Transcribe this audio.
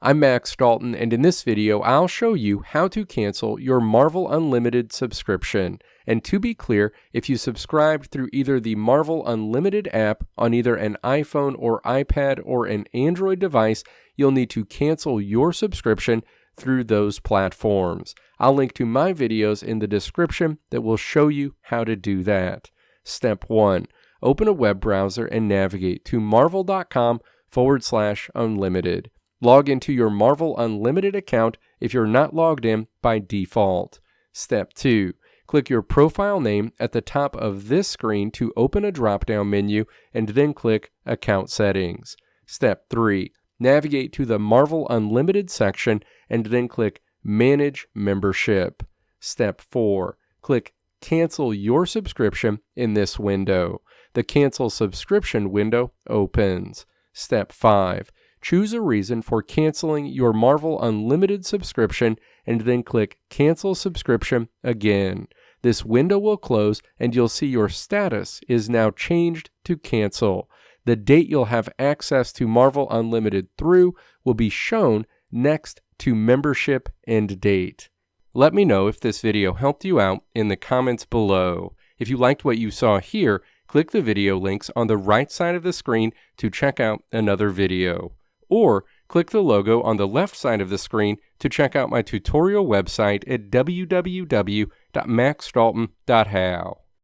I'm Max Dalton, and in this video, I'll show you how to cancel your Marvel Unlimited subscription. And to be clear, if you subscribed through either the Marvel Unlimited app on either an iPhone or iPad or an Android device, you'll need to cancel your subscription through those platforms. I'll link to my videos in the description that will show you how to do that. Step 1. Open a web browser and navigate to marvel.com/unlimited. Log into your Marvel Unlimited account if you're not logged in by default. Step 2. Click your profile name at the top of this screen to open a drop-down menu and then click Account Settings. Step 3. Navigate to the Marvel Unlimited section and then click Manage Membership. Step 4. Click Cancel Your Subscription in this window. The Cancel Subscription window opens. Step 5. Choose a reason for canceling your Marvel Unlimited subscription and then click Cancel Subscription again. This window will close and you'll see your status is now changed to cancel. The date you'll have access to Marvel Unlimited through will be shown next to membership end date. Let me know if this video helped you out in the comments below. If you liked what you saw here, click the video links on the right side of the screen to check out another video. Or click the logo on the left side of the screen to check out my tutorial website at www.maxdalton.how.